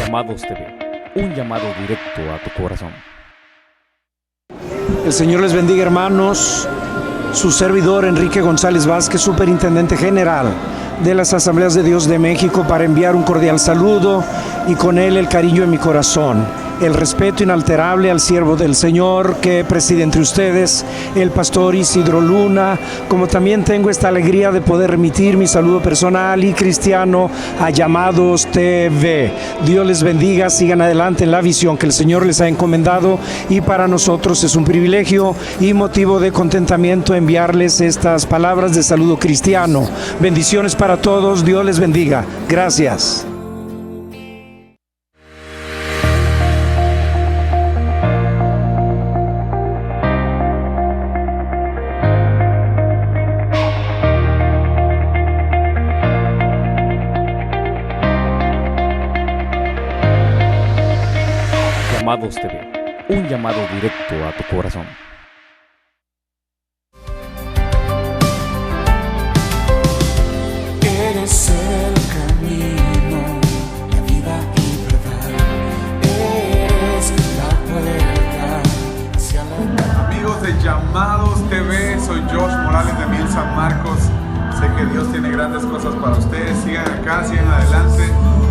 Llamados TV, un llamado directo a tu corazón. El Señor les bendiga, hermanos. Su servidor Enrique González Vázquez, Superintendente General de las Asambleas de Dios de México, para enviar un cordial saludo y con él el cariño en mi corazón, el respeto inalterable al siervo del Señor que preside entre ustedes, el pastor Isidro Luna, como también tengo esta alegría de poder remitir mi saludo personal y cristiano a Llamados TV. Dios les bendiga, sigan adelante en la visión que el Señor les ha encomendado, y para nosotros es un privilegio y motivo de contentamiento enviarles estas palabras de saludo cristiano. Bendiciones para todos, Dios les bendiga. Gracias. Llamados TV, un llamado directo a tu corazón. Eres el camino, la vida y verdad. Eres la puerta hacia la... Amigos de Llamados TV, soy Josh Morales de Miel San Marcos. Sé que Dios tiene grandes cosas para ustedes. Sigan acá, sigan adelante,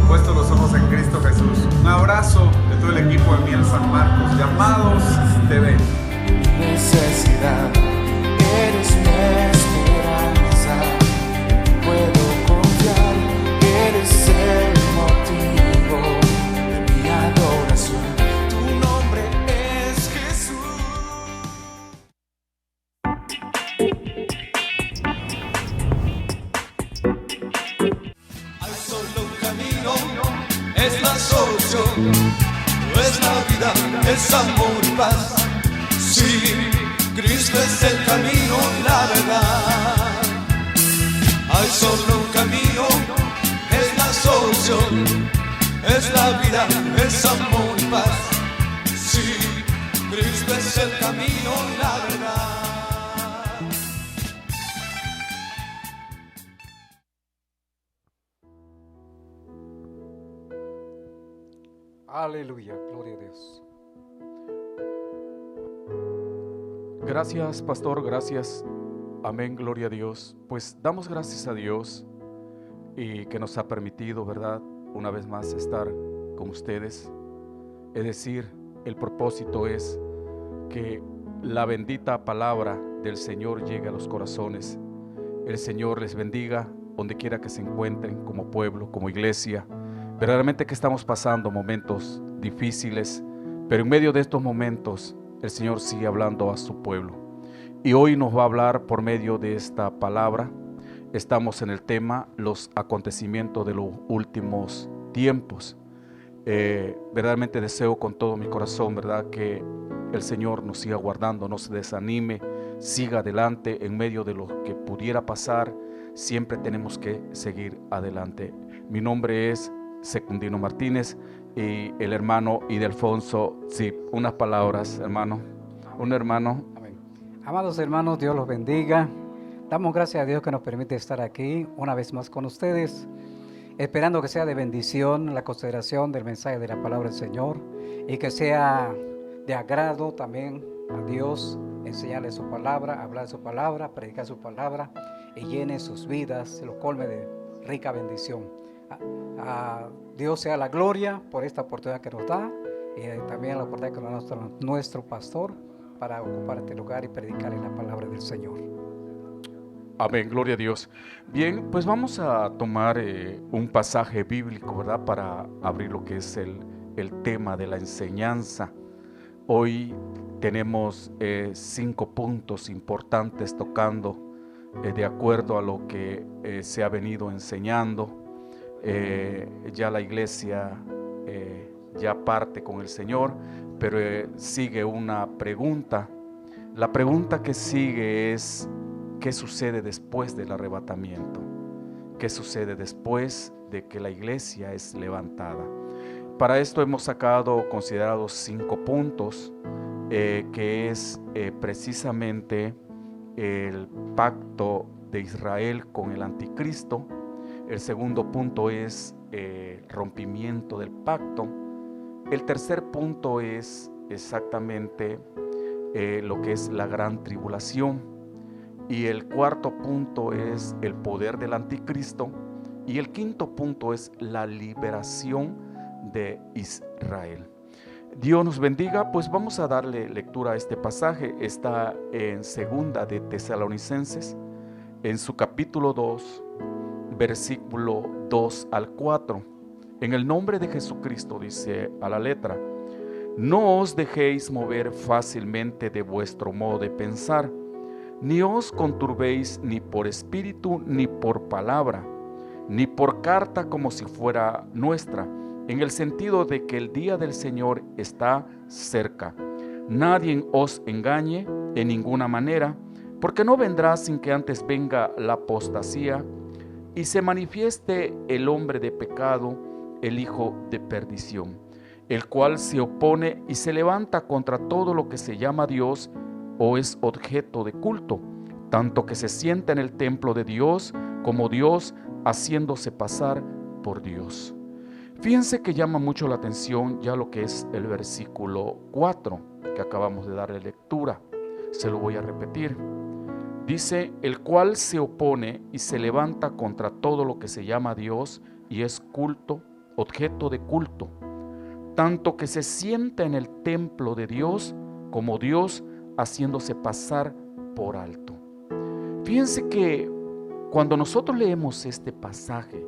puestos los ojos en Cristo Jesús. Un abrazo de todo el equipo de Miel San Marcos. Llamados TV. Necesidad, eres mi esperanza. Puedo confiar, eres el motivo de mi adoración. Tu nombre es Jesús. Hay solo un camino, es la solución. No es la vida, es amor y paz. Sí, Cristo es el camino y la verdad. Hay solo un camino, es la solución. Es la vida, es amor y paz. Sí, Cristo es el camino y la verdad. Aleluya, gloria a Dios. Gracias, pastor, gracias. Amén, gloria a Dios. Pues damos gracias a Dios y que nos ha permitido, ¿verdad?, una vez más estar con ustedes. Es decir, el propósito es que la bendita palabra del Señor llegue a los corazones. El Señor les bendiga donde quiera que se encuentren, como pueblo, como iglesia. Verdaderamente que estamos pasando momentos difíciles, pero en medio de estos momentos el Señor sigue hablando a su pueblo. Y hoy nos va a hablar por medio de esta palabra. Estamos en el tema los acontecimientos de los últimos tiempos. Verdaderamente deseo con todo mi corazón, ¿verdad?, que el Señor nos siga guardando, no se desanime, siga adelante en medio de lo que pudiera pasar. Siempre tenemos que seguir adelante. Mi nombre es Secundino Martínez y el hermano Ildefonso. Sí, unas palabras, hermano. Un hermano. Amén. Amados hermanos, Dios los bendiga. Damos gracias a Dios que nos permite estar aquí una vez más con ustedes, esperando que sea de bendición la consideración del mensaje de la palabra del Señor y que sea de agrado también a Dios, enseñarle su palabra, hablar su palabra, predicar su palabra y llene sus vidas, se lo colme de rica bendición. A Dios sea la gloria por esta oportunidad que nos da y también la oportunidad que nos da nuestro pastor para ocupar este lugar y predicar en la palabra del Señor. Amén, gloria a Dios. Bien, pues vamos a tomar un pasaje bíblico, ¿verdad?, para abrir lo que es el tema de la enseñanza. Hoy tenemos 5 puntos importantes tocando de acuerdo a lo que se ha venido enseñando. Ya la iglesia ya parte con el Señor, pero sigue una pregunta. La pregunta que sigue es: ¿qué sucede después del arrebatamiento? ¿Qué sucede después de que la iglesia es levantada. Para esto hemos considerado 5 puntos, que es precisamente el pacto de Israel con el anticristo. El segundo punto es rompimiento del pacto. El tercer punto es exactamente lo que es la gran tribulación. Y el cuarto punto es el poder del anticristo. Y el quinto punto es la liberación de Israel. Dios nos bendiga. Pues vamos a darle lectura a este pasaje. Está en segunda de Tesalonicenses, en su capítulo 2, versículo 2 al 4. En el nombre de Jesucristo dice a la letra: no os dejéis mover fácilmente de vuestro modo de pensar, ni os conturbéis ni por espíritu, ni por palabra, ni por carta como si fuera nuestra, en el sentido de que el día del Señor está cerca. Nadie os engañe en ninguna manera, porque no vendrá sin que antes venga la apostasía y se manifieste el hombre de pecado, el hijo de perdición, el cual se opone y se levanta contra todo lo que se llama Dios o es objeto de culto, tanto que se sienta en el templo de Dios como Dios, haciéndose pasar por Dios. Fíjense que llama mucho la atención ya lo que es el versículo 4 que acabamos de darle lectura. Se lo voy a repetir. Dice: el cual se opone y se levanta contra todo lo que se llama Dios y es culto, objeto de culto, tanto que se sienta en el templo de Dios como Dios, haciéndose pasar por alto. Fíjense que cuando nosotros leemos este pasaje,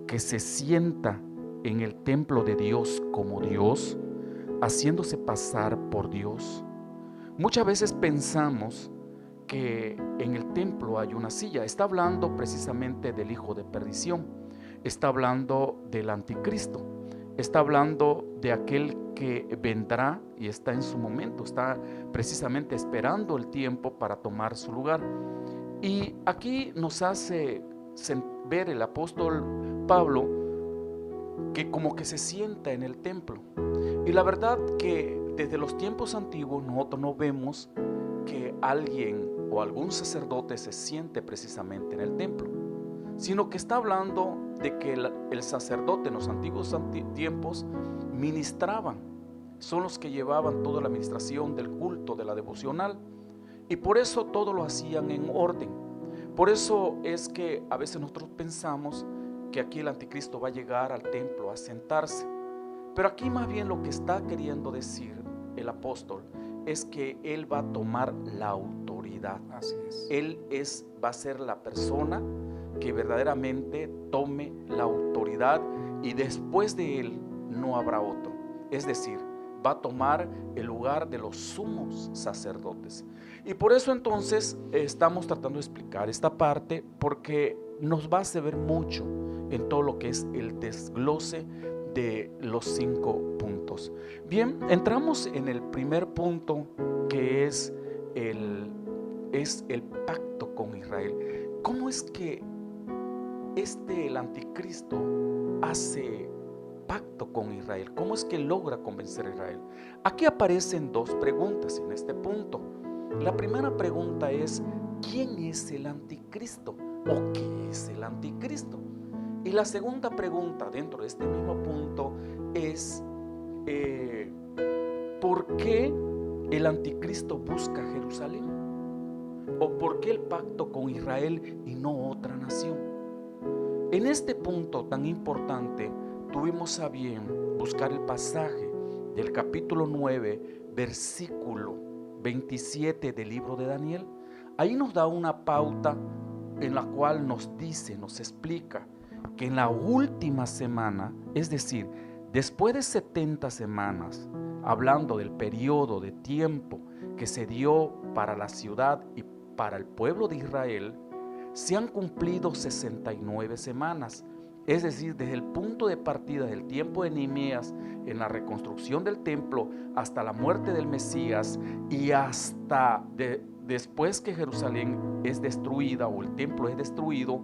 que se sienta en el templo de Dios como Dios, haciéndose pasar por Dios, muchas veces pensamos que en el templo hay una silla. Está hablando precisamente del hijo de perdición, está hablando del anticristo, está hablando de aquel que vendrá y está en su momento, está precisamente esperando el tiempo para tomar su lugar. Y aquí nos hace ver el apóstol Pablo que como que se sienta en el templo. Y la verdad que desde los tiempos antiguos nosotros no vemos que alguien o algún sacerdote se siente precisamente en el templo, sino que está hablando de que el sacerdote en los antiguos tiempos ministraban, son los que llevaban toda la administración del culto, de la devocional, y por eso todo lo hacían en orden. Por eso es que a veces nosotros pensamos que aquí el anticristo va a llegar al templo a sentarse, pero aquí más bien lo que está queriendo decir el apóstol es que él va a tomar la autoridad. Así es. Él va a ser la persona que verdaderamente tome la autoridad y después de él no habrá otro. Es decir, va a tomar el lugar de los sumos sacerdotes. Y por eso entonces estamos tratando de explicar esta parte, porque nos va a servir mucho en todo lo que es el desglose de los 5 puntos. Bien, entramos en el primer punto, que es el pacto con Israel. ¿Cómo es que el anticristo hace pacto con Israel? ¿Cómo es que logra convencer a Israel? Aquí aparecen 2 preguntas en este punto. La primera pregunta es: ¿quién es el anticristo? ¿O qué es el anticristo? Y la segunda pregunta dentro de este mismo punto es ¿por qué el anticristo busca Jerusalén? ¿O por qué el pacto con Israel y no otra nación? En este punto tan importante tuvimos a bien buscar el pasaje del capítulo 9, versículo 27 del libro de Daniel. Ahí nos da una pauta en la cual nos dice, nos explica que en la última semana, es decir, después de 70 semanas, hablando del periodo de tiempo que se dio para la ciudad y para el pueblo de Israel, se han cumplido 69 semanas. Es decir, desde el punto de partida del tiempo de Nehemías en la reconstrucción del templo hasta la muerte del Mesías y hasta después que Jerusalén es destruida o el templo es destruido,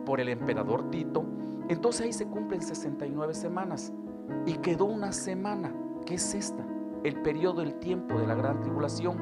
por el emperador Tito. Entonces ahí se cumplen 69 semanas y quedó una semana, que es esta, el periodo del tiempo de la gran tribulación.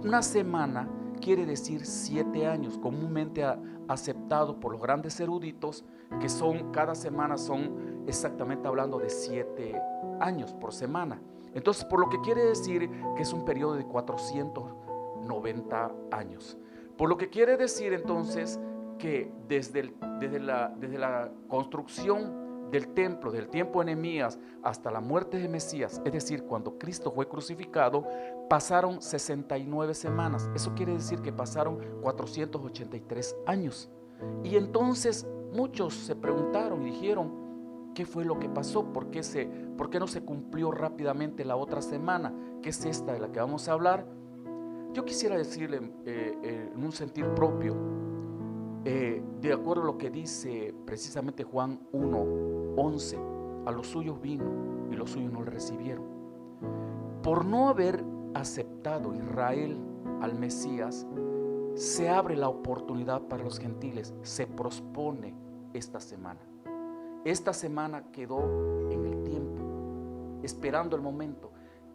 Una semana quiere decir 7 años, comúnmente aceptado por los grandes eruditos, que cada semana son exactamente hablando de 7 años por semana. Entonces, por lo que quiere decir que es un periodo de 490 años. Por lo que quiere decir entonces que desde la construcción del templo, del tiempo de Nehemías hasta la muerte de Mesías, es decir, cuando Cristo fue crucificado, pasaron 69 semanas. Eso quiere decir que pasaron 483 años. Y entonces muchos se preguntaron y dijeron, ¿qué fue lo que pasó? ¿Por qué no se cumplió rápidamente la otra semana? Que es esta de la que vamos a hablar. Yo quisiera decirle en un sentir propio, de acuerdo a lo que dice precisamente Juan 1:11, a los suyos vino y los suyos no le recibieron. Por no haber aceptado Israel al Mesías, se abre la oportunidad para los gentiles, se pospone esta semana. Esta semana quedó en el tiempo, esperando el momento.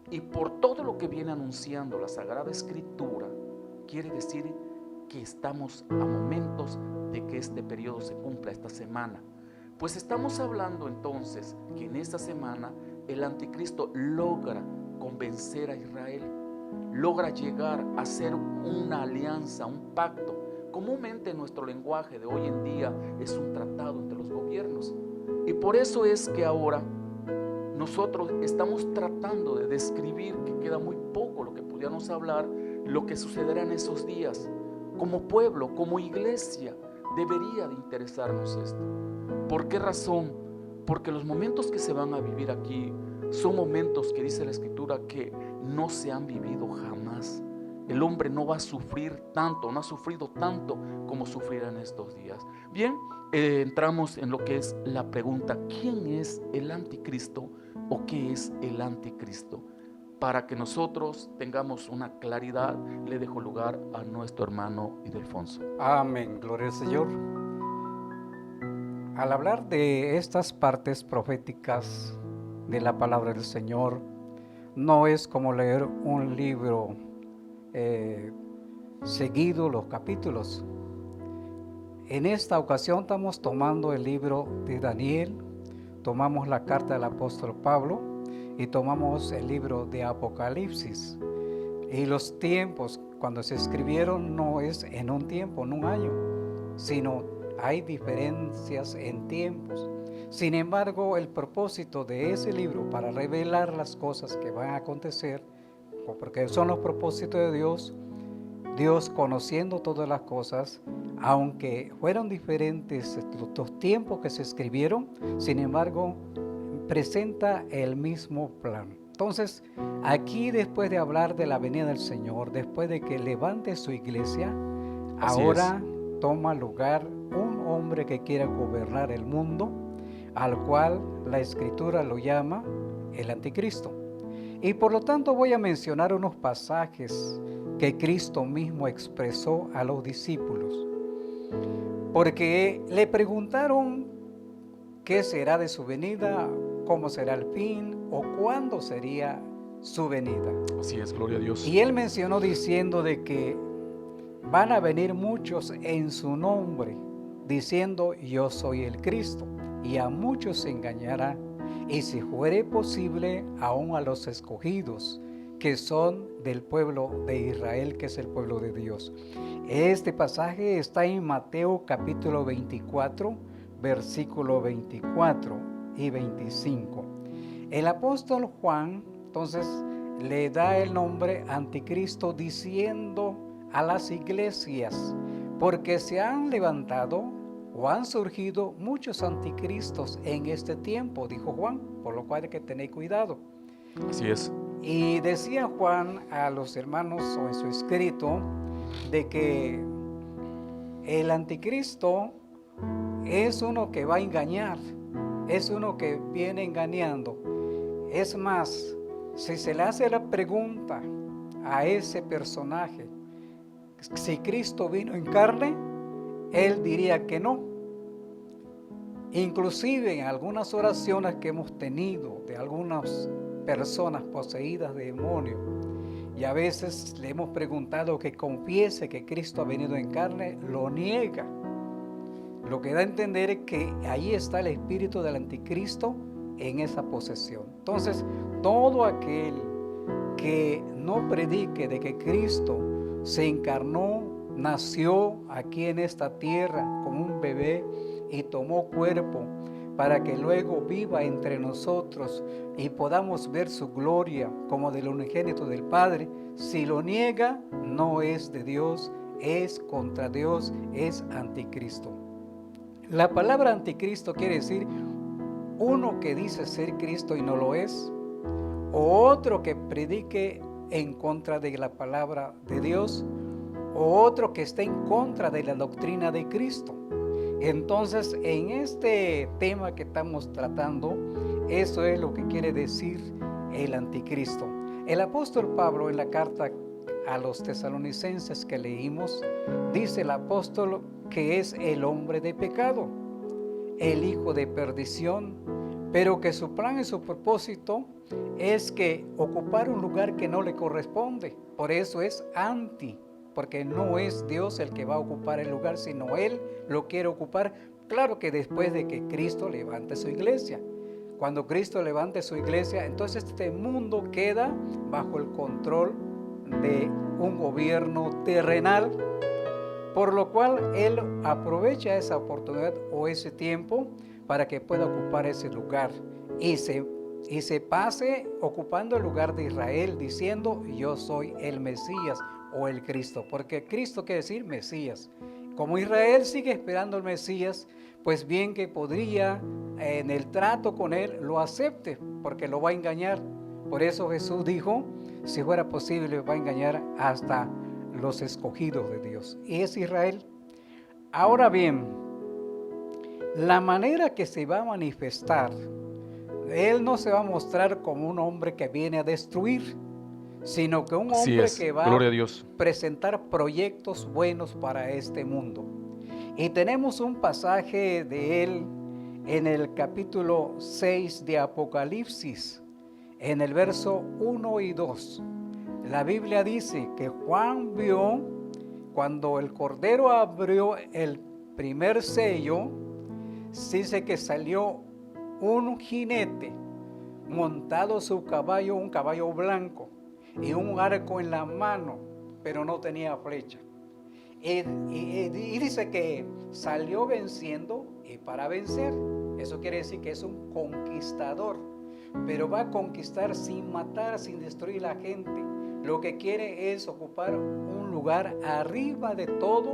Y por todo lo que viene anunciando la Sagrada Escritura, quiere decir que estamos a momentos de que este periodo se cumpla, esta semana. Pues estamos hablando entonces que en esta semana el anticristo logra convencer a Israel, logra llegar a hacer una alianza, un pacto. Comúnmente en nuestro lenguaje de hoy en día es un tratado entre los gobiernos. Y por eso es que ahora nosotros estamos tratando de describir, que queda muy poco lo que pudiéramos hablar, lo que sucederá en esos días. Como pueblo, como iglesia, debería de interesarnos esto. ¿Por qué razón? Porque los momentos que se van a vivir aquí son momentos que dice la Escritura que no se han vivido jamás. El hombre no va a sufrir tanto, no ha sufrido tanto como sufrirá en estos días. Bien, entramos en lo que es la pregunta: ¿quién es el anticristo o qué es el anticristo? Para que nosotros tengamos una claridad, le dejo lugar a nuestro hermano Ildefonso. Amén, gloria al Señor. Al hablar de estas partes proféticas de la palabra del Señor, no es como leer un libro seguido los capítulos. En esta ocasión estamos tomando el libro de Daniel, tomamos la carta del apóstol Pablo y tomamos el libro de Apocalipsis. Y los tiempos cuando se escribieron no es en un tiempo, en un año, sino hay diferencias en tiempos. Sin embargo, el propósito de ese libro para revelar las cosas que van a acontecer, porque son los propósitos de Dios, Dios conociendo todas las cosas, aunque fueron diferentes los tiempos que se escribieron, sin embargo, presenta el mismo plan. Entonces, aquí después de hablar de la venida del Señor, después de que levante su iglesia, ahora toma lugar un hombre que quiera gobernar el mundo, al cual la Escritura lo llama el anticristo. Y por lo tanto voy a mencionar unos pasajes que Cristo mismo expresó a los discípulos, porque le preguntaron qué será de su venida, cómo será el fin o cuándo sería su venida. Así es, gloria a Dios. Y él mencionó diciendo de que van a venir muchos en su nombre, diciendo yo soy el Cristo, y a muchos se engañará, y si fuere posible, aún a los escogidos, que son del pueblo de Israel, que es el pueblo de Dios. Este pasaje está en Mateo capítulo 24, versículo 24 y 25. El apóstol Juan, entonces, le da el nombre anticristo diciendo a las iglesias, porque se han levantado o han surgido muchos anticristos en este tiempo, dijo Juan, por lo cual hay que tener cuidado. Así es. Y decía Juan a los hermanos o en su escrito de que el anticristo es uno que va a engañar, es uno que viene engañando. Es más, si se le hace la pregunta a ese personaje, si Cristo vino en carne, él diría que no, Inclusive en algunas oraciones que hemos tenido de algunas personas poseídas de demonios, y a veces le hemos preguntado que confiese que Cristo ha venido en carne, lo niega. Lo que da a entender es que ahí está el espíritu del anticristo en esa posesión. Entonces, todo aquel que no predique de que Cristo se encarnó, nació aquí en esta tierra como un bebé y tomó cuerpo para que luego viva entre nosotros y podamos ver su gloria como del unigénito del Padre, si lo niega, no es de Dios, es contra Dios, es anticristo. La palabra anticristo quiere decir uno que dice ser Cristo y no lo es, o otro que predique en contra de la palabra de Dios, o otro que esté en contra de la doctrina de Cristo. Entonces, en este tema que estamos tratando, eso es lo que quiere decir el anticristo. El apóstol Pablo, en la carta a los tesalonicenses que leímos, dice el apóstol que es el hombre de pecado, el hijo de perdición, pero que su plan y su propósito es que ocupar un lugar que no le corresponde. Por eso es anti, porque no es Dios el que va a ocupar el lugar, sino Él lo quiere ocupar. Claro que después de que Cristo levante su iglesia. Cuando Cristo levante su iglesia, entonces este mundo queda bajo el control de un gobierno terrenal, por lo cual Él aprovecha esa oportunidad o ese tiempo para que pueda ocupar ese lugar y se pase ocupando el lugar de Israel, diciendo: yo soy el Mesías o el Cristo, porque Cristo quiere decir Mesías. Como Israel sigue esperando el Mesías, pues bien que podría en el trato con él lo acepte, porque lo va a engañar. Por eso Jesús dijo: si fuera posible, va a engañar hasta los escogidos de Dios, y es Israel. Ahora bien, la manera que se va a manifestar, Él no se va a mostrar como un hombre que viene a destruir, sino que un hombre que va Gloria a Dios. presentar proyectos buenos para este mundo. Y tenemos un pasaje de Él en el capítulo 6 de Apocalipsis, en el verso 1 y 2. La Biblia dice que Juan vio cuando el Cordero abrió el primer sello, dice que salió un jinete montado su caballo, un caballo blanco, y un arco en la mano, pero no tenía flecha. Y dice que salió venciendo y para vencer. Eso quiere decir que es un conquistador, pero va a conquistar sin matar, sin destruir a la gente. Lo que quiere es ocupar un lugar arriba de todo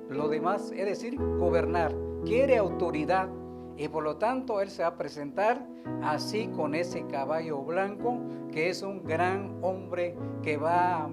lo demás, es decir, gobernar. Quiere autoridad, y por lo tanto Él se va a presentar así con ese caballo blanco, que es un gran hombre que va a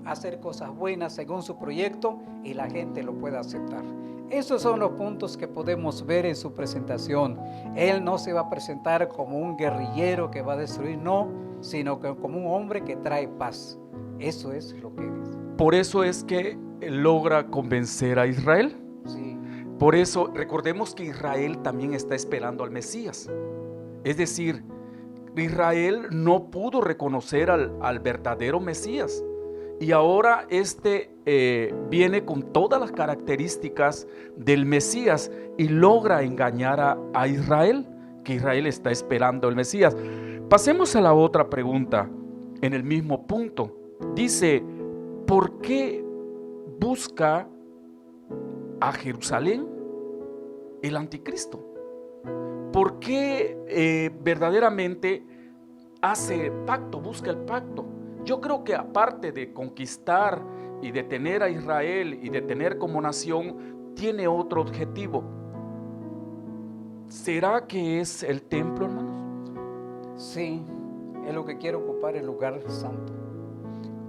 hacer cosas buenas según su proyecto y la gente lo puede aceptar. Esos son los puntos que podemos ver en su presentación. Él no se va a presentar como un guerrillero que va a destruir, no, sino que como un hombre que trae paz. Eso es lo que es. Por eso es que logra convencer a Israel. Sí. Por eso recordemos que Israel también está esperando al Mesías. Es decir, Israel no pudo reconocer al verdadero Mesías. Y ahora viene con todas las características del Mesías y logra engañar a Israel, que Israel está esperando el Mesías. Pasemos a la otra pregunta en el mismo punto. Dice: ¿por qué busca a Jerusalén el anticristo? ¿Por qué verdaderamente hace pacto, busca el pacto? Yo creo que aparte de conquistar y de tener a Israel y de tener como nación, tiene otro objetivo. ¿Será que es el templo, hermanos? Sí, es lo que quiere ocupar, el lugar santo.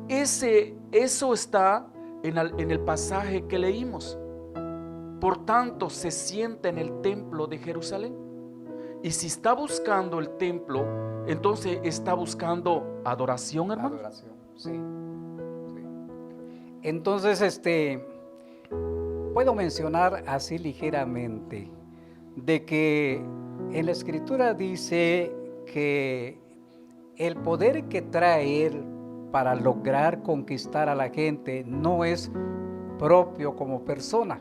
Eso está en el pasaje que leímos. Por tanto, se sienta en el templo de Jerusalén. Y si está buscando el templo, entonces está buscando adoración, hermano. Adoración, sí. Entonces, puedo mencionar así ligeramente de que en la Escritura dice que el poder que trae Él para lograr conquistar a la gente no es propio como persona,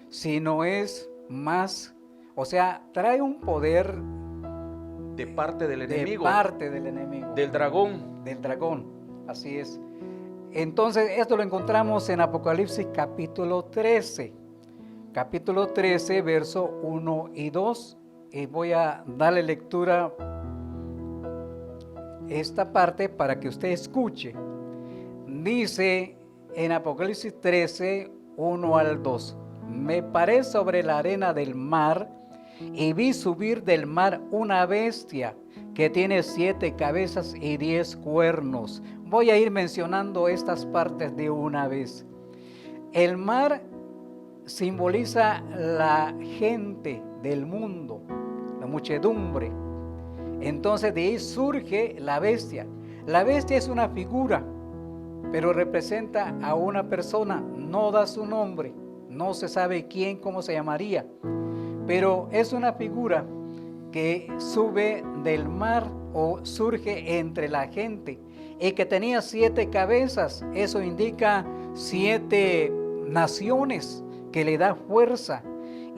sino es más, o sea, trae un poder De parte del de enemigo, parte del enemigo, del dragón. del dragón, así es. Entonces esto lo encontramos en Apocalipsis capítulo 13, verso 1 y 2, y voy a darle lectura esta parte para que usted escuche. Dice en Apocalipsis 13, 1 al 2: me paré sobre la arena del mar y vi subir del mar una bestia que tiene 7 cabezas y 10 cuernos. Voy a ir mencionando estas partes de una vez. El mar simboliza la gente del mundo, la muchedumbre. Entonces de ahí surge la bestia. La bestia es una figura, pero representa a una persona, no da su nombre, no se sabe quién, cómo se llamaría, pero es una figura que sube del mar o surge entre la gente y que tenía 7 cabezas. Eso indica 7 naciones que le da fuerza,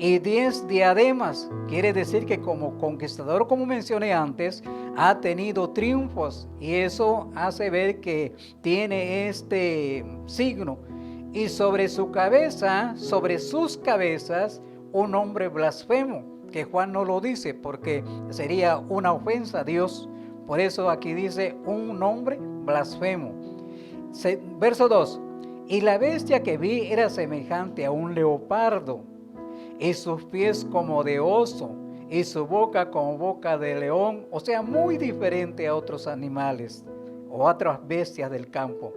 y 10 diademas, quiere decir que como conquistador, como mencioné antes, ha tenido triunfos, y eso hace ver que tiene este signo. Y sobre su cabeza, sobre sus cabezas, un nombre blasfemo, que Juan no lo dice porque sería una ofensa a Dios. Por eso aquí dice un nombre blasfemo. Verso 2: y la bestia que vi era semejante a un leopardo, y sus pies como de oso, y su boca como boca de león, o sea, muy diferente a otros animales o otras bestias del campo.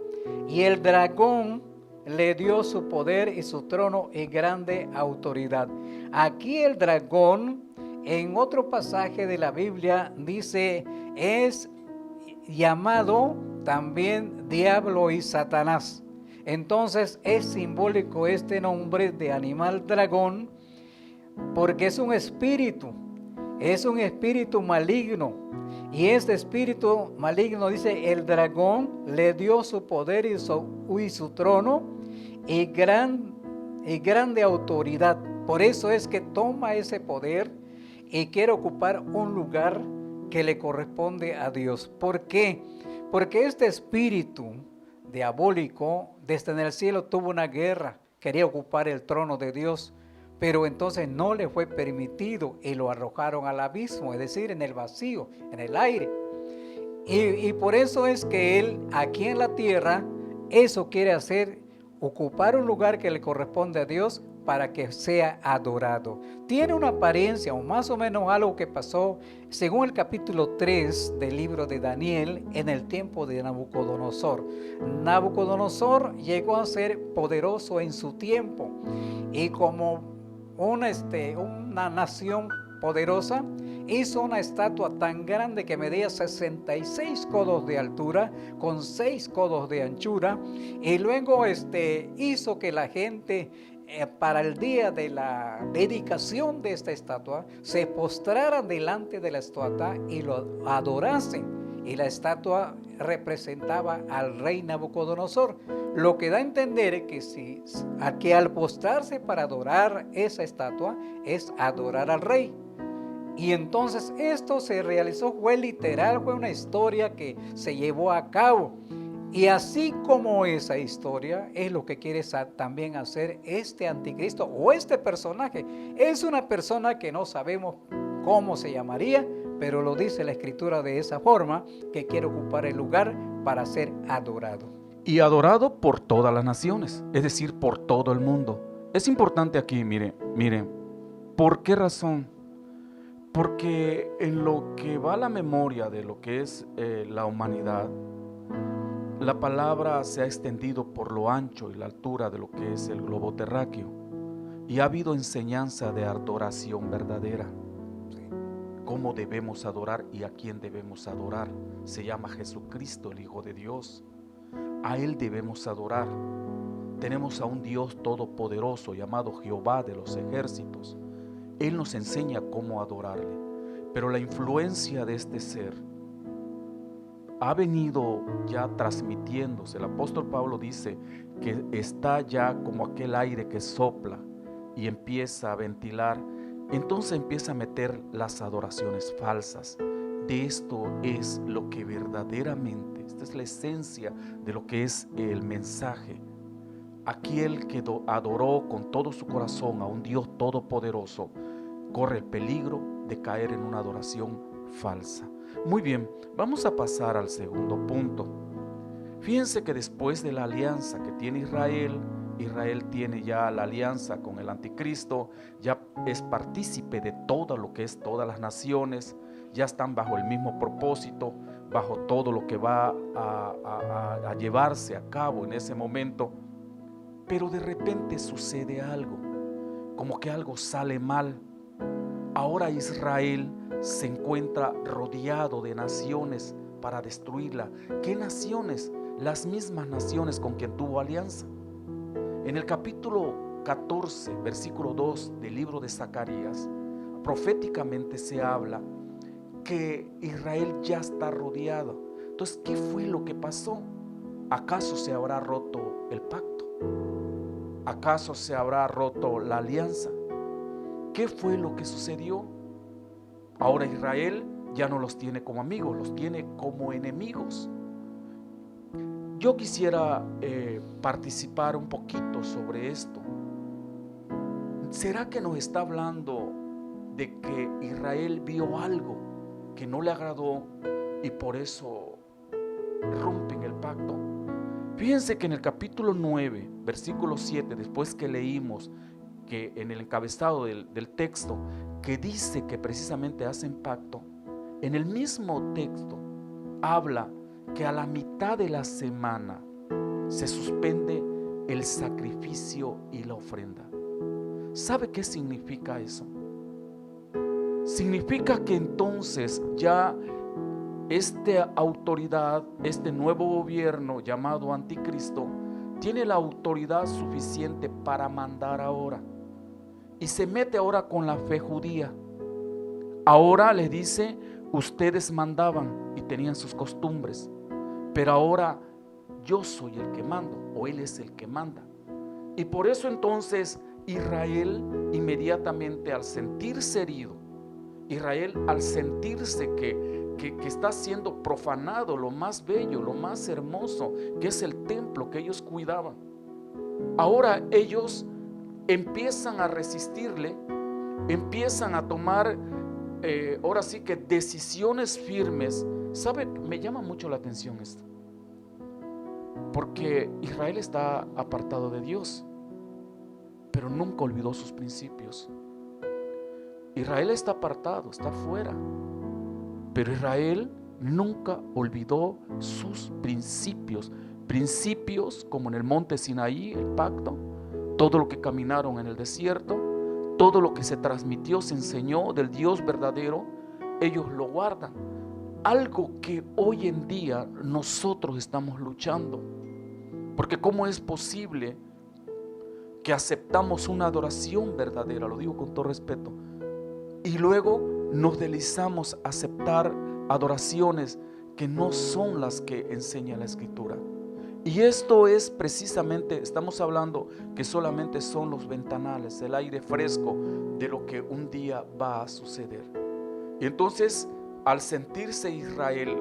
Y el dragón le dio su poder y su trono y grande autoridad. Aquí el dragón, en otro pasaje de la Biblia, dice, es llamado también diablo y Satanás. Entonces es simbólico este nombre de animal dragón, porque es un espíritu maligno. Y este espíritu maligno, dice, el dragón le dio su poder y su trono y grande autoridad. Por eso es que toma ese poder y quiere ocupar un lugar que le corresponde a Dios. ¿Por qué? Porque este espíritu diabólico desde en el cielo tuvo una guerra, quería ocupar el trono de Dios, pero entonces no le fue permitido y lo arrojaron al abismo, es decir, en el vacío, en el aire. Y por eso es que él aquí en la tierra eso quiere hacer, ocupar un lugar que le corresponde a Dios para que sea adorado. Tiene una apariencia o más o menos algo que pasó según el capítulo 3 del libro de Daniel en el tiempo de Nabucodonosor. Nabucodonosor llegó a ser poderoso en su tiempo y como una nación poderosa, hizo una estatua tan grande que medía 66 codos de altura con 6 codos de anchura, y luego hizo que la gente para el día de la dedicación de esta estatua se postraran delante de la estatua y lo adorasen, y la estatua representaba al rey Nabucodonosor, lo que da a entender que al postrarse para adorar esa estatua es adorar al rey. Y entonces esto se realizó, fue literal, fue una historia que se llevó a cabo. Y así como esa historia es lo que quiere también hacer este anticristo o este personaje. Es una persona que no sabemos cómo se llamaría, pero lo dice la Escritura de esa forma, que quiere ocupar el lugar para ser adorado. Y adorado por todas las naciones, es decir, por todo el mundo. Es importante aquí, mire, ¿por qué razón? Porque en lo que va la memoria de lo que es la humanidad, la palabra se ha extendido por lo ancho y la altura de lo que es el globo terráqueo, y ha habido enseñanza de adoración verdadera. ¿Cómo debemos adorar y a quién debemos adorar? Se llama Jesucristo, el Hijo de Dios. A Él debemos adorar. Tenemos a un Dios todopoderoso llamado Jehová de los ejércitos, Él nos enseña cómo adorarle. Pero la influencia de este ser ha venido ya transmitiéndose. El apóstol Pablo dice que está ya como aquel aire que sopla y empieza a ventilar. Entonces empieza a meter las adoraciones falsas. De esto es lo que verdaderamente, esta es la esencia de lo que es el mensaje. Aquel que adoró con todo su corazón a un Dios todopoderoso corre el peligro de caer en una adoración falsa. Muy bien, vamos a pasar al segundo punto. Fíjense que después de la alianza que tiene Israel, Israel tiene ya la alianza con el anticristo, ya es partícipe de todo lo que es todas las naciones, ya están bajo el mismo propósito, bajo todo lo que va a llevarse a cabo en ese momento. Pero de repente sucede algo, como que algo sale mal. Ahora Israel se encuentra rodeado de naciones para destruirla. ¿Qué naciones? Las mismas naciones con quien tuvo alianza. En el capítulo 14, versículo 2 del libro de Zacarías, proféticamente se habla que Israel ya está rodeado. Entonces, ¿qué fue lo que pasó? ¿Acaso se habrá roto el pacto? ¿Acaso se habrá roto la alianza? ¿Qué fue lo que sucedió? Ahora Israel ya no los tiene como amigos, los tiene como enemigos. Yo quisiera participar un poquito sobre esto. ¿Será que nos está hablando de que Israel vio algo que no le agradó y por eso rompen el pacto? Fíjense que en el capítulo 9, versículo 7, después que leímos que en el encabezado del texto, que dice que precisamente hacen pacto, en el mismo texto habla que a la mitad de la semana se suspende el sacrificio y la ofrenda. ¿Sabe qué significa eso? Significa que entonces ya esta autoridad, este nuevo gobierno llamado anticristo, tiene la autoridad suficiente para mandar ahora. Y se mete ahora con la fe judía. Ahora les dice, ustedes mandaban y tenían sus costumbres, pero ahora yo soy el que mando, o él es el que manda. Y por eso entonces Israel inmediatamente, al sentirse herido, Israel al sentirse que está siendo profanado lo más bello, lo más hermoso, que es el templo que ellos cuidaban, ahora ellos empiezan a resistirle, empiezan a tomar ahora sí que decisiones firmes. ¿Sabe? Me llama mucho la atención esto, porque Israel está apartado de Dios, pero nunca olvidó sus principios. Israel está apartado, está fuera, pero Israel nunca olvidó sus principios. Principios como en el monte Sinaí, el pacto, todo lo que caminaron en el desierto, todo lo que se transmitió, se enseñó del Dios verdadero, ellos lo guardan. Algo que hoy en día nosotros estamos luchando, porque ¿cómo es posible que aceptamos una adoración verdadera? Lo digo con todo respeto, y luego nos deslizamos a aceptar adoraciones que no son las que enseña la Escritura. Y esto es precisamente, estamos hablando que solamente son los ventanales, el aire fresco de lo que un día va a suceder. Y entonces, al sentirse Israel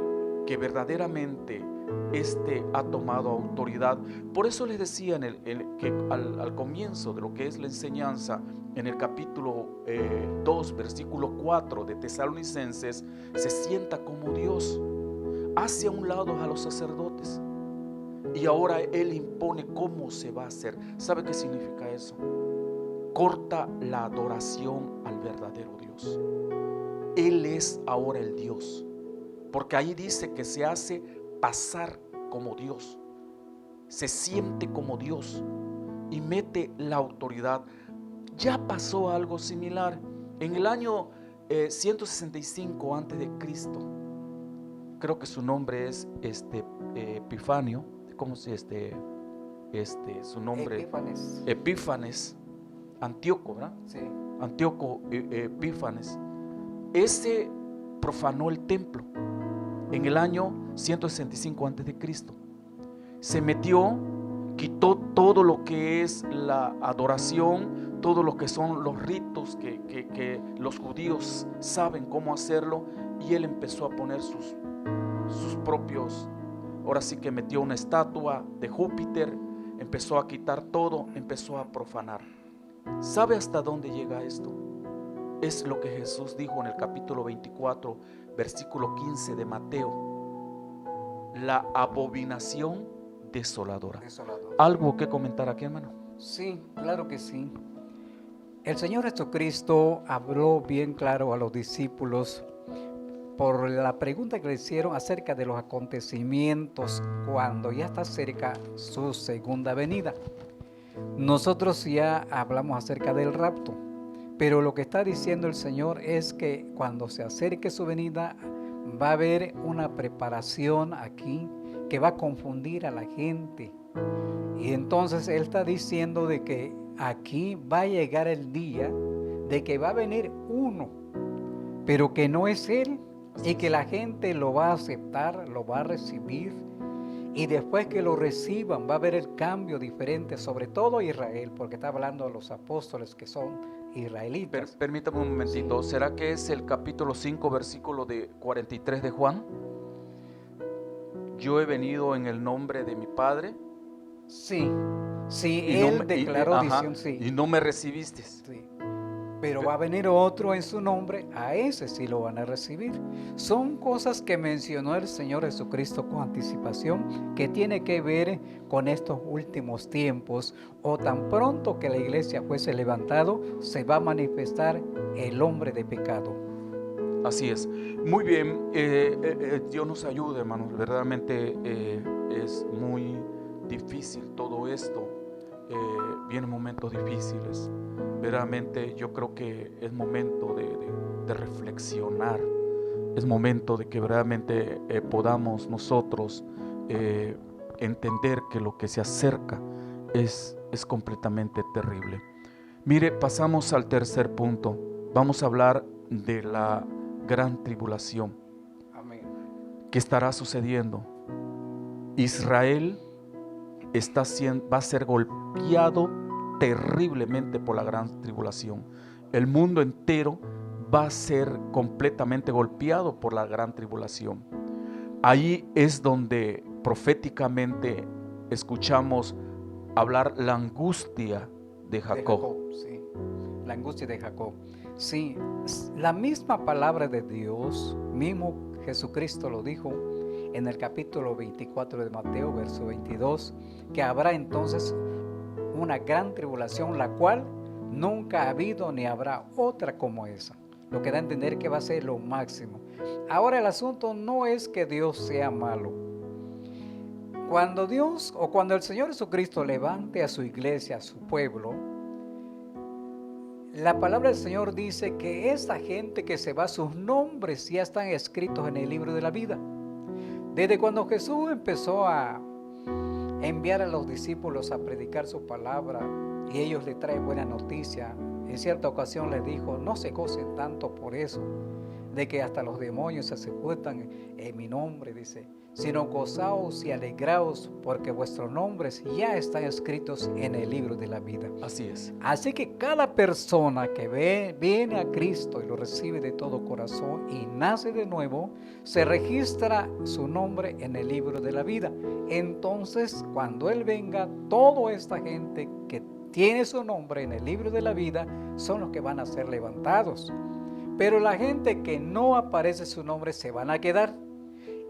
que verdaderamente ha tomado autoridad, por eso les decía que al comienzo de lo que es la enseñanza, en el capítulo 2, versículo 4 de Tesalonicenses, se sienta como Dios, hace a un lado a los sacerdotes. Y ahora Él impone cómo se va a hacer. ¿Sabe qué significa eso? Corta la adoración al verdadero Dios. Él es ahora el Dios, porque ahí dice que se hace pasar como Dios, se siente como Dios y mete la autoridad. Ya pasó algo similar en el año 165 antes de Cristo. Creo que su nombre es Epifanio. ¿Cómo se su nombre? Epífanes. Epífanes, Antíoco, ¿verdad? Sí. Antíoco Epífanes, ese profanó el templo en el año 165 a.C. Se metió, quitó todo lo que es la adoración, todo lo que son los ritos que los judíos saben cómo hacerlo, y él empezó a poner sus propios, ahora sí que metió una estatua de Júpiter, empezó a quitar todo, empezó a profanar. ¿Sabe hasta dónde llega esto? Es lo que Jesús dijo en el capítulo 24, versículo 15 de Mateo: la abominación desoladora. ¿Algo que comentar aquí, hermano? Sí, claro que sí. El Señor Jesucristo habló bien claro a los discípulos por la pregunta que le hicieron acerca de los acontecimientos cuando ya está cerca su segunda venida. Nosotros ya hablamos acerca del rapto, pero lo que está diciendo el Señor es que cuando se acerque su venida va a haber una preparación aquí que va a confundir a la gente. Y entonces Él está diciendo de que aquí va a llegar el día de que va a venir uno, pero que no es Él, y que la gente lo va a aceptar, lo va a recibir, y después que lo reciban va a haber el cambio diferente, sobre todo Israel, porque está hablando de los apóstoles que son israelitas. Permítame un momentito, Sí. ¿será que es el capítulo 5, versículo de 43 de Juan? Yo he venido en el nombre de mi Padre. Sí, sí, Y no Él me- declaró ajá, diciendo sí. y no me recibiste. Sí. Pero va a venir otro en su nombre, a ese sí lo van a recibir. Son cosas que mencionó el Señor Jesucristo con anticipación, que tiene que ver con estos últimos tiempos, o tan pronto que la iglesia fuese levantado, se va a manifestar el hombre de pecado. Así es. Muy bien, Dios nos ayude, hermanos. Verdaderamente es muy difícil todo esto. Vienen momentos difíciles. Verdaderamente yo creo que es momento de reflexionar. Es momento de que verdaderamente podamos nosotros entender que lo que se acerca es completamente terrible. Mire, pasamos al tercer punto. Vamos a hablar de la gran tribulación Amén. que estará sucediendo. Israel va a ser golpeado terriblemente por la gran tribulación. El mundo entero va a ser completamente golpeado por la gran tribulación. Ahí es donde proféticamente escuchamos hablar la angustia de Jacob. Sí, la angustia de Jacob. Sí, la misma palabra de Dios, mismo Jesucristo lo dijo en el capítulo 24 de Mateo, verso 22, que habrá entonces una gran tribulación, la cual nunca ha habido ni habrá otra como esa. Lo que da a entender que va a ser lo máximo. Ahora el asunto no es que Dios sea malo. Cuando Dios o cuando el Señor Jesucristo levante a su iglesia, a su pueblo, la palabra del Señor dice que esa gente que se va, sus nombres ya están escritos en el libro de la vida. Desde cuando Jesús empezó a enviar a los discípulos a predicar su palabra y ellos le traen buena noticia, en cierta ocasión les dijo: no se gocen tanto por eso, de que hasta los demonios se sujetan en mi nombre, dice, sino gozaos y alegraos porque vuestros nombres ya están escritos en el libro de la vida. Así es. Así que cada persona que viene a Cristo y lo recibe de todo corazón y nace de nuevo, se registra su nombre en el libro de la vida. Entonces, cuando Él venga, toda esta gente que tiene su nombre en el libro de la vida son los que van a ser levantados. Pero la gente que no aparece su nombre se van a quedar.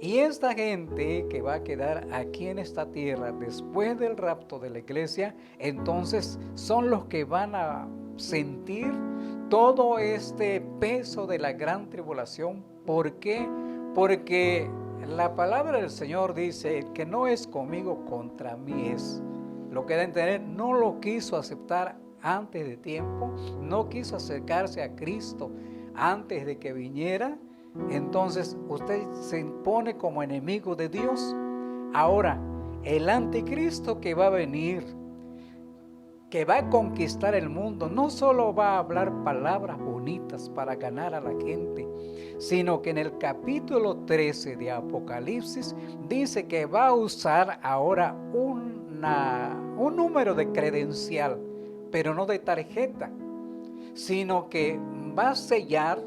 Y esta gente que va a quedar aquí en esta tierra después del rapto de la iglesia, entonces son los que van a sentir todo este peso de la gran tribulación. ¿Por qué? Porque la palabra del Señor dice que no es conmigo, contra mí es. Lo que da a entender, no lo quiso aceptar antes de tiempo, no quiso acercarse a Cristo antes de que viniera. Entonces usted se impone como enemigo de Dios. Ahora, el anticristo que va a venir que va a conquistar el mundo, no solo va a hablar palabras bonitas para ganar a la gente, sino que en el capítulo 13 de Apocalipsis dice que va a usar ahora un número de credencial, pero no de tarjeta, sino que va a sellar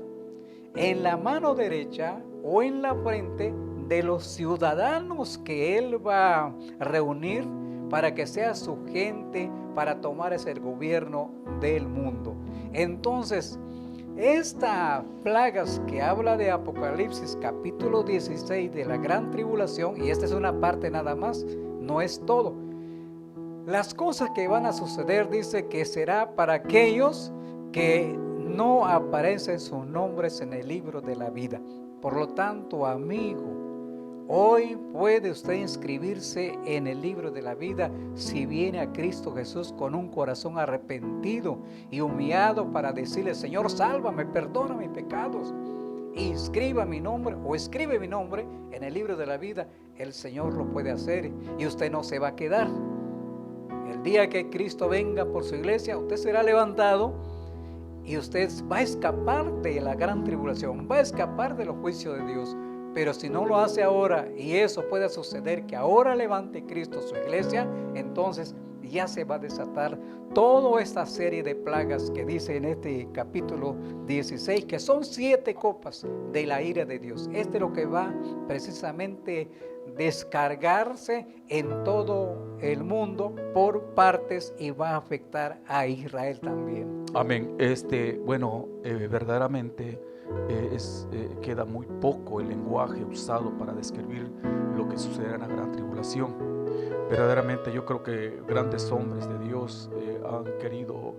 en la mano derecha o en la frente de los ciudadanos que él va a reunir para que sea su gente, para tomar ese gobierno del mundo. Entonces, estas plagas que habla de Apocalipsis capítulo 16 de la gran tribulación, y esta es una parte nada más, no es todo. Las cosas que van a suceder dice que será para aquellos que no aparecen sus nombres en el libro de la vida. Por lo tanto, amigo, hoy puede usted inscribirse en el libro de la vida si viene a Cristo Jesús con un corazón arrepentido y humillado para decirle: Señor, sálvame, perdona mis pecados. Inscriba mi nombre o escribe mi nombre en el libro de la vida. El Señor lo puede hacer y usted no se va a quedar. El día que Cristo venga por su iglesia, usted será levantado y usted va a escapar de la gran tribulación, va a escapar de los juicios de Dios. Pero si no lo hace ahora, y eso puede suceder, que ahora levante Cristo su iglesia, entonces ya se va a desatar toda esta serie de plagas que dice en este capítulo 16, que son 7 copas de la ira de Dios. Este es lo que va precisamente descargarse en todo el mundo por partes y va a afectar a Israel también. Amén. Verdaderamente queda muy poco el lenguaje usado para describir lo que sucederá en la gran tribulación. Verdaderamente yo creo que grandes hombres de Dios han querido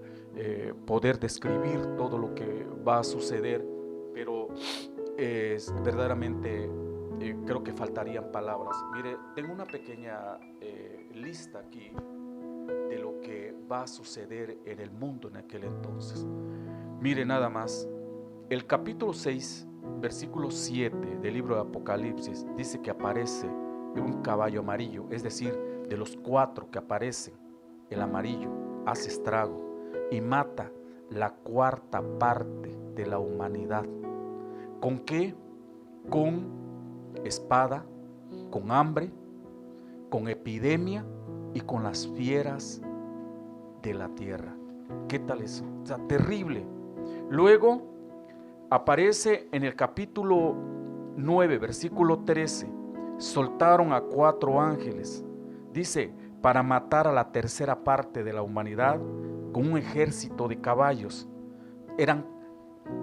poder describir todo lo que va a suceder, pero verdaderamente creo que faltarían palabras. Mire, tengo una pequeña lista aquí de lo que va a suceder en el mundo en aquel entonces. Mire nada más, el capítulo 6, versículo 7 del libro de Apocalipsis dice que aparece un caballo amarillo, es decir, de los 4 que aparecen, el amarillo hace estrago y mata la 4ª parte de la humanidad. ¿Con qué? Con espada, con hambre, con epidemia y con las fieras de la tierra. ¿Qué tal eso? O sea, terrible. Luego aparece en el capítulo 9, versículo 13, soltaron a 4 ángeles, dice, para matar a la 3ª parte de la humanidad con un ejército de caballos. Eran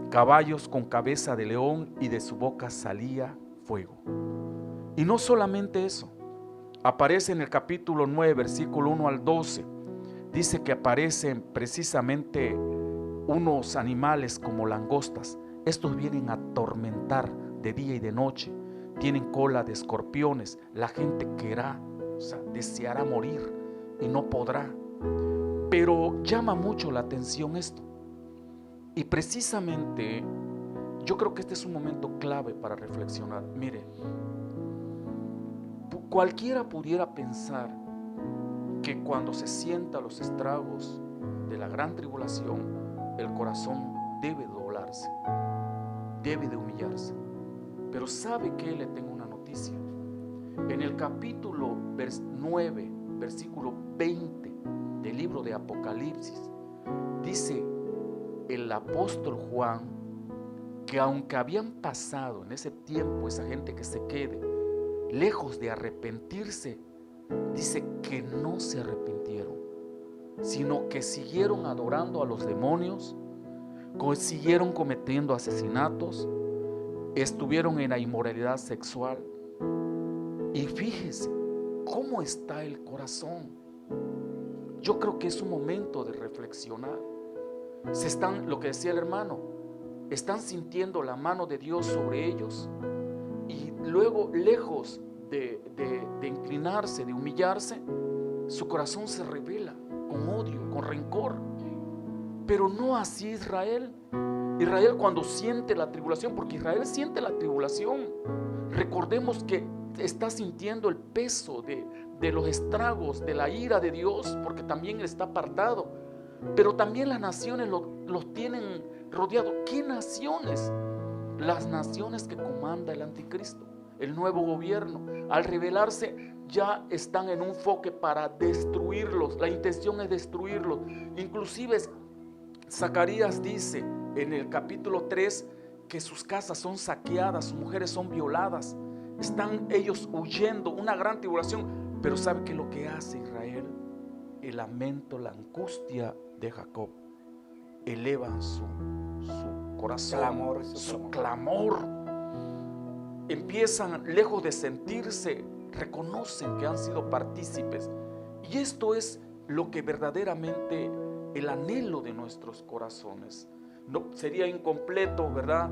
caballos con cabeza de león y de su boca salía fuego. Y no solamente eso, aparece en el capítulo 9, versículo 1 al 12, dice que aparecen precisamente unos animales como langostas. Estos vienen a atormentar de día y de noche, tienen cola de escorpiones. La gente querrá, deseará morir y no podrá. Pero llama mucho la atención esto. Y precisamente yo creo que este es un momento clave para reflexionar. Mire, cualquiera pudiera pensar que cuando se sientan los estragos de la gran tribulación, el corazón debe doblarse, debe de humillarse. Pero ¿sabe qué? Le tengo una noticia. En el capítulo 9, versículo 20 del libro de Apocalipsis, dice el apóstol Juan que aunque habían pasado en ese tiempo esa gente que se quede, lejos de arrepentirse, dice que no se arrepintieron, sino que siguieron adorando a los demonios, siguieron cometiendo asesinatos, estuvieron en la inmoralidad sexual. Y fíjese cómo está el corazón. Yo creo que es un momento de reflexionar. Lo que decía el hermano, están sintiendo la mano de Dios sobre ellos, y luego, lejos de inclinarse, de humillarse, su corazón se revela con odio, con rencor. Pero no así Israel. Israel, cuando siente la tribulación, porque Israel siente la tribulación, recordemos que está sintiendo el peso de los estragos, de la ira de Dios, porque también Él está apartado. Pero también las naciones los tienen rodeados. ¿Qué naciones? Las naciones que comanda el anticristo, el nuevo gobierno. Al rebelarse ya están en un foque para destruirlos. La intención es destruirlos. Inclusive Zacarías dice en el capítulo 3 que sus casas son saqueadas, sus mujeres son violadas, están ellos huyendo, una gran tribulación. Pero ¿sabe qué es lo que hace Israel? El lamento, la angustia de Jacob elevan su corazón, su clamor. Empiezan, lejos de sentirse, reconocen que han sido partícipes. Y esto es lo que verdaderamente el anhelo de nuestros corazones. No sería incompleto, ¿verdad?,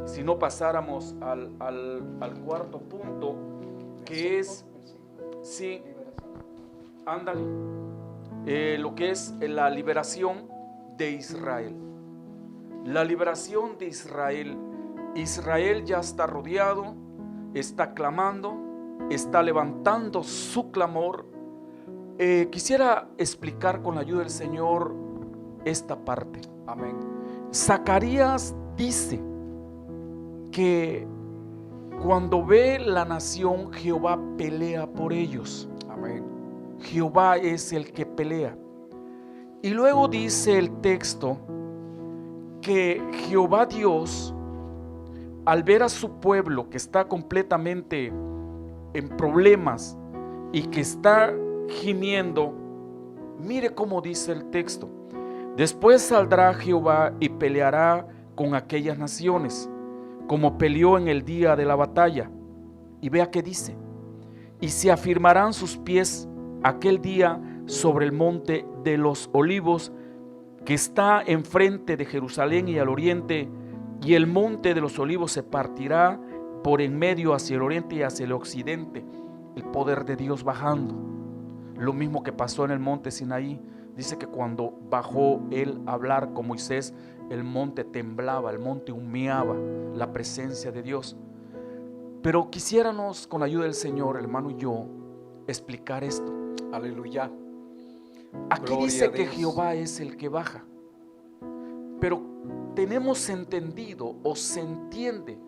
si no pasáramos al cuarto punto, que es, sí, ándale, lo que es la liberación de Israel. La liberación de Israel. Israel ya está rodeado, está clamando, está levantando su clamor. Quisiera explicar con la ayuda del Señor esta parte. Amén. Zacarías dice que cuando ve la nación, Jehová pelea por ellos. Amén. Jehová es el que pelea. Y luego dice el texto que Jehová Dios, al ver a su pueblo que está completamente en problemas y que está gimiendo, mire cómo dice el texto: después saldrá Jehová y peleará con aquellas naciones, como peleó en el día de la batalla. Y vea qué dice: y se afirmarán sus pies aquel día sobre el monte de los olivos, que está enfrente de Jerusalén y al oriente, y el monte de los olivos se partirá por en medio hacia el oriente y hacia el occidente. El poder de Dios bajando. Lo mismo que pasó en el monte Sinaí. Dice que cuando bajó él a hablar con Moisés, el monte temblaba, el monte humeaba, la presencia de Dios. Pero quisiéramos, con la ayuda del Señor, hermano y yo, explicar esto. Aleluya. Aquí Gloria dice a que Dios. Jehová es el que baja, pero tenemos entendido o se entiende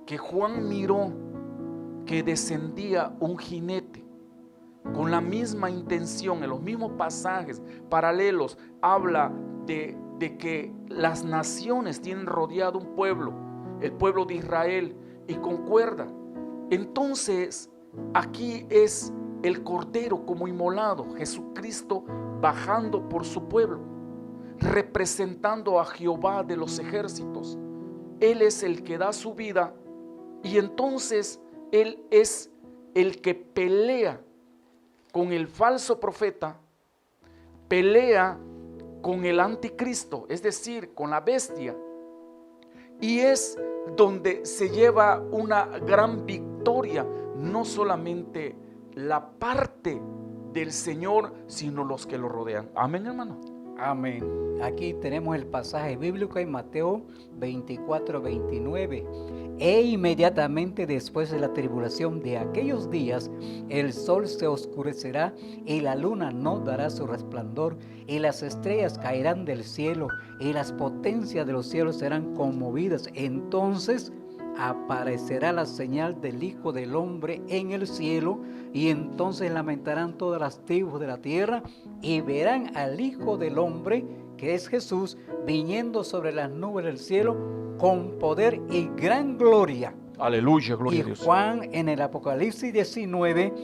que Juan miró que descendía un jinete con la misma intención. En los mismos pasajes paralelos habla de que las naciones tienen rodeado un pueblo, el pueblo de Israel, y concuerda. Entonces aquí es el Cordero como inmolado, Jesucristo bajando por su pueblo, representando a Jehová de los ejércitos. Él es el que da su vida, y entonces Él es el que pelea con el falso profeta, pelea con el anticristo, es decir, con la bestia, y es donde se lleva una gran victoria, no solamente la parte del Señor, sino los que lo rodean. Amén, hermano. Amén. Aquí tenemos el pasaje bíblico en Mateo 24:29. E inmediatamente después de la tribulación de aquellos días, el sol se oscurecerá y la luna no dará su resplandor, y las estrellas caerán del cielo, y las potencias de los cielos serán conmovidas. Entonces aparecerá la señal del Hijo del Hombre en el cielo, y entonces lamentarán todas las tribus de la tierra y verán al Hijo del Hombre, que es Jesús, viniendo sobre las nubes del cielo con poder y gran gloria. Aleluya, gloria Y a Dios. Juan en el Apocalipsis 19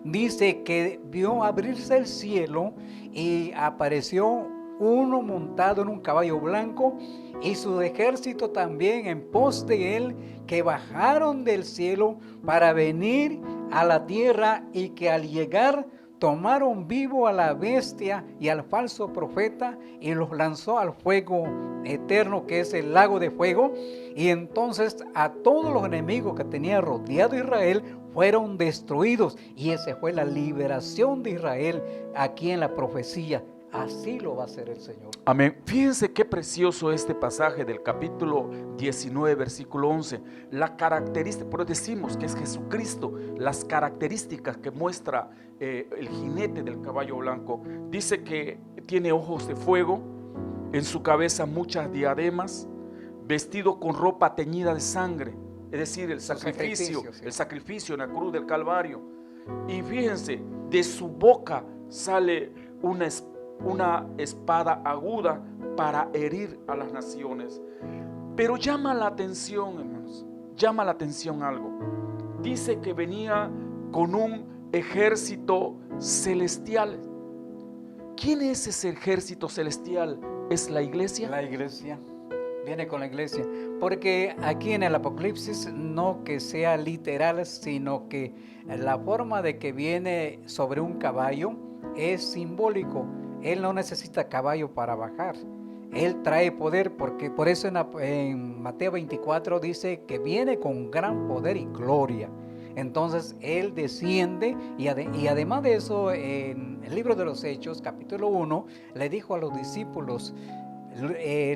dice que vio abrirse el cielo y apareció uno montado en un caballo blanco y su ejército también en pos de él, que bajaron del cielo para venir a la tierra, y que al llegar tomaron vivo a la bestia y al falso profeta y los lanzó al fuego eterno, que es el lago de fuego. Y entonces a todos los enemigos que tenía rodeado Israel fueron destruidos, y esa fue la liberación de Israel aquí en la profecía. así lo va a hacer el Señor. Amén. Fíjense qué precioso este pasaje del capítulo 19, versículo 11. La característica, por eso decimos que es Jesucristo, las características que muestra el jinete del caballo blanco. Dice que tiene ojos de fuego, en su cabeza muchas diademas, vestido con ropa teñida de sangre, es decir, el sacrificio en la cruz del Calvario. Y fíjense, de su boca sale una espada aguda para herir a las naciones. Pero llama la atención, hermanos, llama la atención algo. Dice que venía con un ejército celestial. ¿Quién es ese ejército celestial? ¿Es la iglesia? La iglesia. Viene con la iglesia. Porque aquí en el Apocalipsis no que sea literal, sino que la forma de que viene sobre un caballo es simbólico. Él no necesita caballo para bajar. Él trae poder, porque por eso en Mateo 24 dice que viene con gran poder y gloria. Entonces Él desciende y además de eso, en el libro de los Hechos, capítulo 1, le dijo a los discípulos,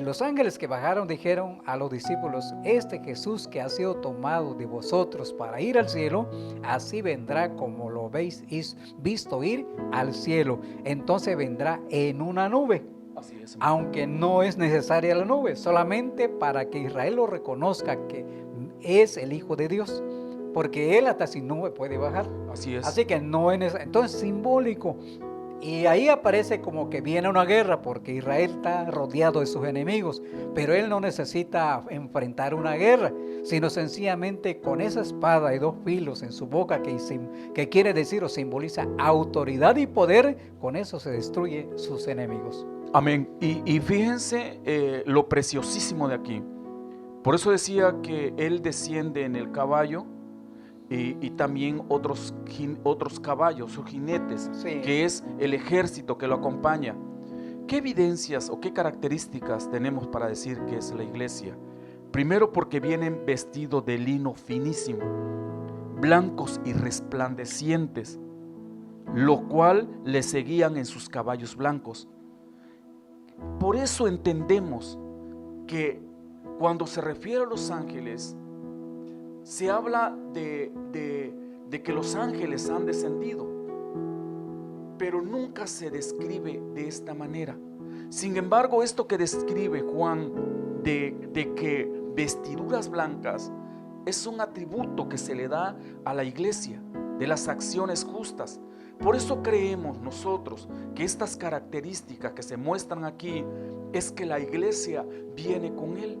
los ángeles que bajaron dijeron a los discípulos: este Jesús que ha sido tomado de vosotros para ir al cielo, así vendrá como lo habéis visto ir al cielo. Entonces vendrá en una nube. Así es. Aunque no es necesaria la nube, solamente para que Israel lo reconozca que es el Hijo de Dios, porque Él hasta sin nube puede bajar. Así es. Así que no es necesario. Entonces, simbólico. Y ahí aparece como que viene una guerra, porque Israel está rodeado de sus enemigos, pero él no necesita enfrentar una guerra, sino sencillamente con esa espada y dos filos en su boca que quiere decir o simboliza autoridad y poder, con eso se destruye sus enemigos. Amén. Y fíjense lo preciosísimo de aquí. Por eso decía que él desciende en el caballo. Y también otros caballos o jinetes, sí, que es el ejército que lo acompaña. ¿Qué evidencias o qué características tenemos para decir que es la iglesia? Primero, porque vienen vestidos de lino finísimo, blancos y resplandecientes, lo cual le seguían en sus caballos blancos. Por eso entendemos que cuando se refiere a los ángeles, se habla de que los ángeles han descendido, pero nunca se describe de esta manera. Sin embargo, esto que describe Juan de que vestiduras blancas es un atributo que se le da a la iglesia de las acciones justas. Por eso creemos nosotros que estas características que se muestran aquí es que la iglesia viene con Él.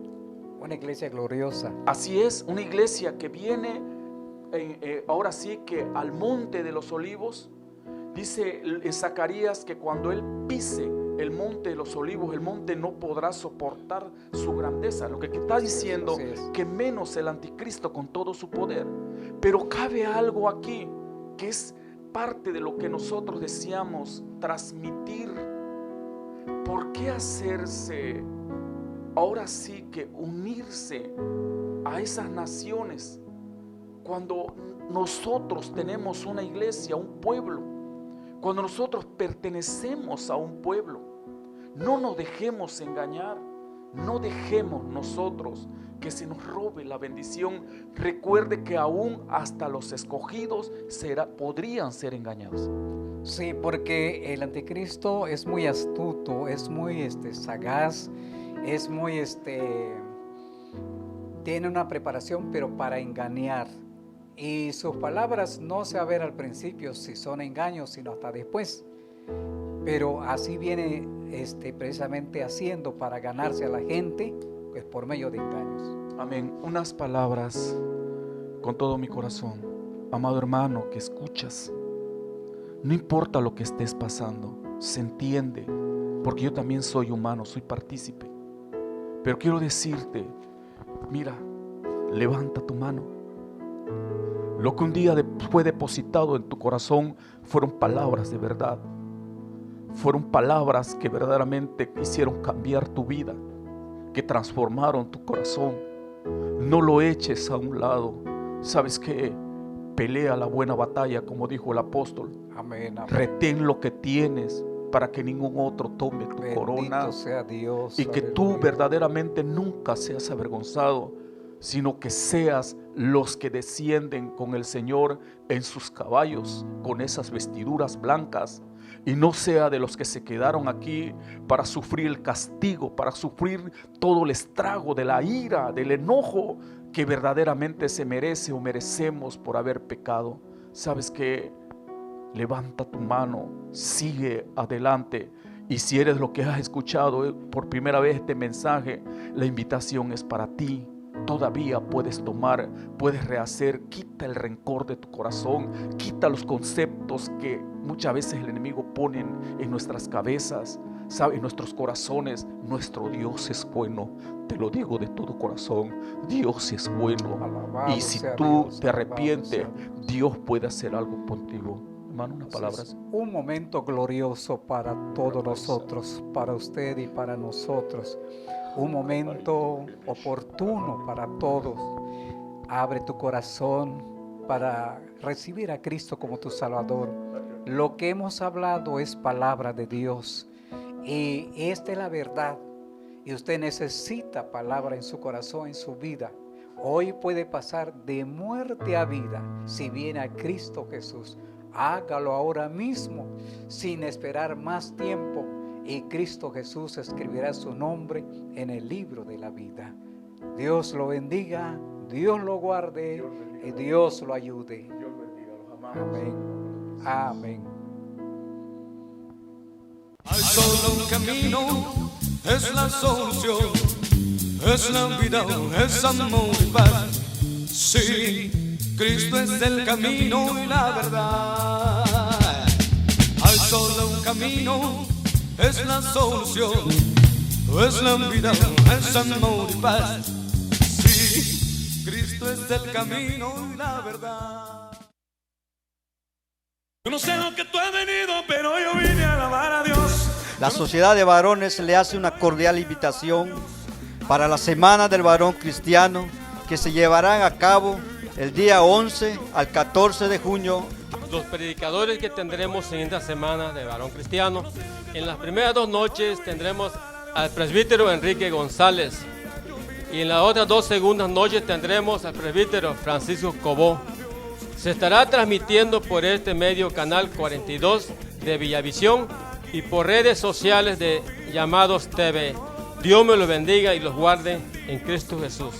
Una iglesia gloriosa. Así es, una iglesia que viene ahora sí que al monte de los olivos. Dice Zacarías que cuando él pise el monte de los olivos, el monte no podrá soportar su grandeza. Lo que está diciendo que menos el anticristo con todo su poder. Pero cabe algo aquí que es parte de lo que nosotros deseamos transmitir. ¿Por qué hacerse ahora sí que unirse a esas naciones cuando nosotros tenemos una iglesia, un pueblo, cuando nosotros pertenecemos a un pueblo? No nos dejemos engañar, no dejemos nosotros que se nos robe la bendición. Recuerde que aún hasta los escogidos podrían ser engañados. Sí, porque el anticristo es muy astuto, es muy sagaz, es muy tiene una preparación, pero para engañar, y sus palabras no se va a ver al principio si son engaños, sino hasta después. Pero así viene precisamente haciendo para ganarse a la gente, pues por medio de engaños. Amén. Unas palabras con todo mi corazón, amado hermano que escuchas. No importa lo que estés pasando, se entiende, porque yo también soy humano, soy partícipe. Pero quiero decirte, mira, levanta tu mano. Lo que un día fue depositado en tu corazón fueron palabras de verdad. Fueron palabras que verdaderamente hicieron cambiar tu vida, que transformaron tu corazón. No lo eches a un lado. ¿Sabes qué? Pelea la buena batalla, como dijo el apóstol. Amén, amén. Retén lo que tienes, para que ningún otro tome tu corona. Bendito sea Dios. Y que tú Aleluya. verdaderamente nunca seas avergonzado, sino que seas los que descienden con el Señor en sus caballos, con esas vestiduras blancas, y no sea de los que se quedaron aquí para sufrir el castigo, para sufrir todo el estrago de la ira, del enojo que verdaderamente se merece o merecemos por haber pecado. ¿Sabes qué? Levanta tu mano, sigue adelante. Y si eres lo que has escuchado por primera vez este mensaje, la invitación es para ti. Todavía puedes tomar, puedes rehacer, quita el rencor de tu corazón, quita los conceptos que muchas veces el enemigo pone en nuestras cabezas, ¿sabe? En nuestros corazones. Nuestro Dios es bueno, te lo digo de todo corazón, Dios es bueno. Alabado Y si sea tú Dios, te alabado arrepientes, sea Dios. Dios puede hacer algo contigo. Hermano, unas Es palabras. un momento glorioso para todos nosotros, para usted y para nosotros. Un momento oportuno para todos. Abre tu corazón para recibir a Cristo como tu Salvador. Lo que hemos hablado es palabra de Dios y esta es la verdad. Y usted necesita palabra en su corazón, en su vida. Hoy puede pasar de muerte a vida si viene a Cristo Jesús. Hágalo ahora mismo, sin esperar más tiempo, y Cristo Jesús escribirá su nombre en el libro de la vida. Dios lo bendiga, Dios lo guarde y Dios lo ayude. Amén. Amén. Hay solo un camino, es la solución, es la vida, es amor y paz. Sí, Cristo es el camino y la verdad. Hay solo un camino, es la solución, es la vida, es amor y paz. Sí, Cristo es el camino y la verdad. Yo no sé lo que tú has venido, pero yo vine a alabar a Dios. La Sociedad de Varones le hace una cordial invitación para la Semana del Varón Cristiano que se llevarán a cabo el día 11 al 14 de junio. Los predicadores que tendremos en esta semana de Varón Cristiano, en las primeras 2 noches tendremos al presbítero Enrique González y en las otras 2 segundas noches tendremos al presbítero Francisco Cobó. Se estará transmitiendo por este medio canal 42 de Villavisión y por redes sociales de Llamados TV. Dios me los bendiga y los guarde en Cristo Jesús.